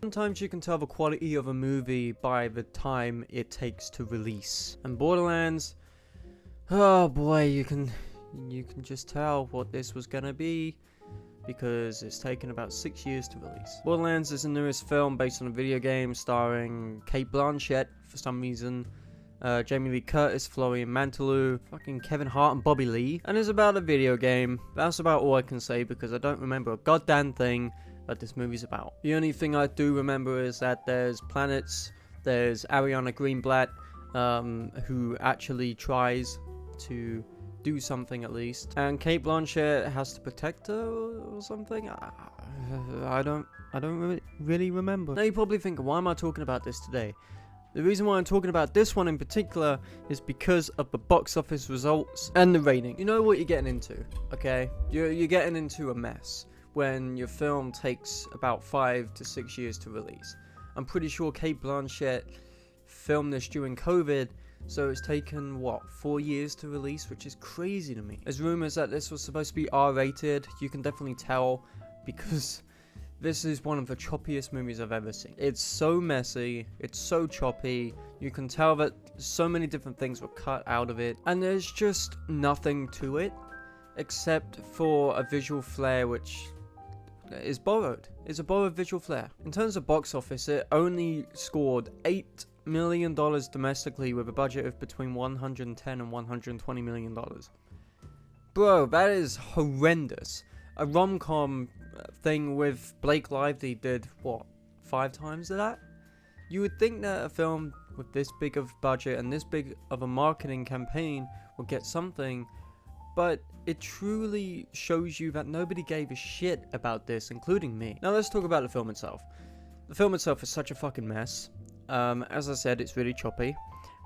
Sometimes you can tell the quality of a movie by the time it takes to release. And Borderlands, oh boy, you can just tell what this was gonna be, because it's taken about 6 years to release. Borderlands is the newest film based on a video game starring Cate Blanchett for some reason, Jamie Lee Curtis, Florian Mantelou, fucking Kevin Hart and Bobby Lee, and it's about a video game. That's about all I can say because I don't remember a goddamn thing that this movie's about. The only thing I do remember is that there's planets, there's Ariana Greenblatt, who actually tries to do something at least, and Cate Blanchett has to protect her or something. I don't really remember. Now you're probably thinking, why am I talking about this today? The reason why I'm talking about this one in particular is because of the box office results and the rating. You know what you're getting into, okay? You're getting into a mess when your film takes about 5 to 6 years to release. I'm pretty sure Cate Blanchett filmed this during COVID, so it's taken, what, 4 years to release, which is crazy to me. There's rumors that this was supposed to be R-rated. You can definitely tell because this is one of the choppiest movies I've ever seen. It's so messy, it's so choppy, you can tell that so many different things were cut out of it, and there's just nothing to it, except for a visual flair which is borrowed. It's a borrowed visual flair. In terms of box office, it only scored $8 million domestically with a budget of between $110 and $120 million. Bro, that is horrendous. A rom-com thing with Blake Lively did, what, 5 times that? You would think that a film with this big of budget and this big of a marketing campaign would get something, but it truly shows you that nobody gave a shit about this, including me. Now let's talk about the film itself. The film itself is such a fucking mess. As I said, it's really choppy.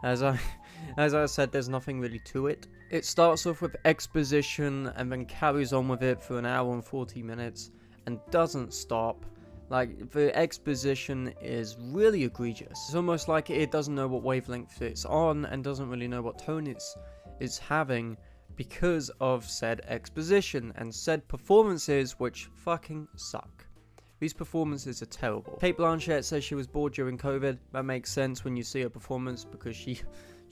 As I said, there's nothing really to it. It starts off with exposition and then carries on with it for an hour and 40 minutes and doesn't stop. Like, the exposition is really egregious. It's almost like it doesn't know what wavelength it's on and doesn't really know what tone it's having because of said exposition and said performances, which fucking suck. These performances are terrible. Cate Blanchett says she was bored during COVID. That makes sense when you see her performance because she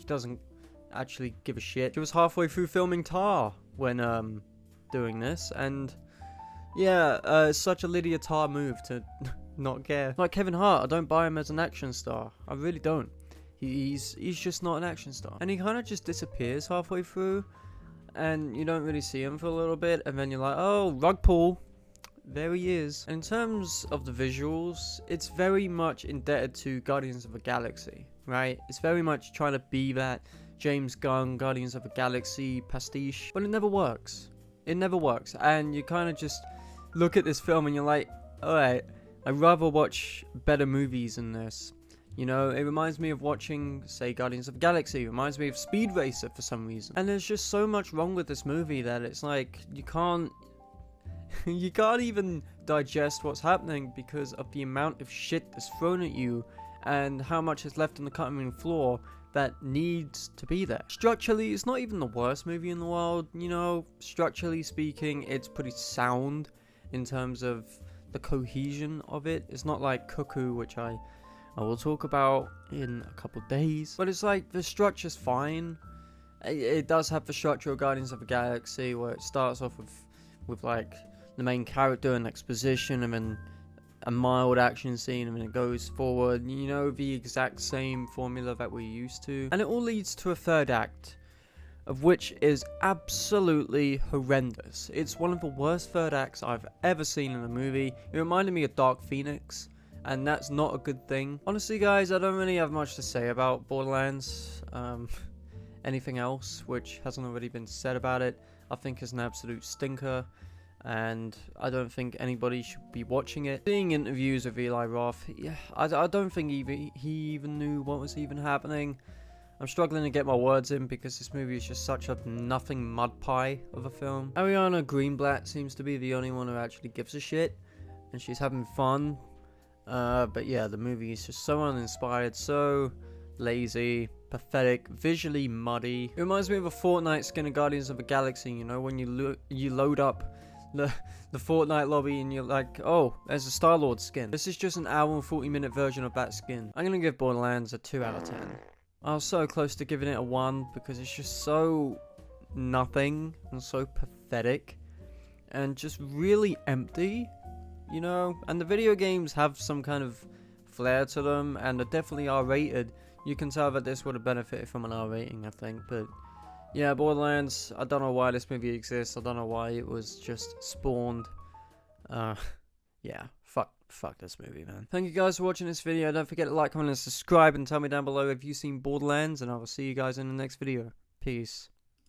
doesn't actually give a shit. She was halfway through filming Tar when doing this, and yeah, it's such a Lydia Tar move to not care. Like Kevin Hart, I don't buy him as an action star. I really don't. He's just not an action star, and he kind of just disappears halfway through, and you don't really see him for a little bit, and then you're like, oh, rug pull. There he is. In terms of the visuals, it's very much indebted to Guardians of the Galaxy, right? It's very much trying to be that James Gunn Guardians of the Galaxy pastiche, but it never works. It never works, and you kind of just look at this film and you're like, alright, I'd rather watch better movies than this. You know, it reminds me of watching, say, Guardians of the Galaxy. It reminds me of Speed Racer for some reason. And there's just so much wrong with this movie that it's like, you can't even digest what's happening because of the amount of shit that's thrown at you and how much is left on the cutting room floor that needs to be there. Structurally, it's not even the worst movie in the world, you know. Structurally speaking, it's pretty sound in terms of the cohesion of it. It's not like Cuckoo, which I will talk about in a couple days, but it's like the structure's fine. It does have the structure of Guardians of the Galaxy where it starts off with like the main character and exposition and then a mild action scene and then it goes forward, you know, the exact same formula that we're used to, and it all leads to a third act, of which is absolutely horrendous. It's one of the worst third acts I've ever seen in a movie. It reminded me of Dark Phoenix, and that's not a good thing. Honestly guys, I don't really have much to say about Borderlands. Anything else which hasn't already been said about it I think is an absolute stinker, and I don't think anybody should be watching it. Seeing interviews of Eli Roth, yeah, I don't think he even knew what was even happening. I'm struggling to get my words in because this movie is just such a nothing mud pie of a film. Ariana Greenblatt seems to be the only one who actually gives a shit, and she's having fun. But yeah, the movie is just so uninspired, so lazy, pathetic, visually muddy. It reminds me of a Fortnite skin of Guardians of the Galaxy, you know, when you load up the Fortnite lobby and you're like, oh, there's a Star-Lord skin. This is just an hour and 40-minute version of that skin. I'm gonna give Borderlands a 2 out of 10. I was so close to giving it a 1 because it's just so nothing and so pathetic and just really empty, you know? And the video games have some kind of flair to them and are definitely R-rated. You can tell that this would have benefited from an R rating, I think, but yeah, Borderlands, I don't know why this movie exists. I don't know why it was just spawned. Yeah, fuck this movie, man. Thank you guys for watching this video. Don't forget to like, comment, and subscribe, and tell me down below if you've seen Borderlands, and I will see you guys in the next video. Peace.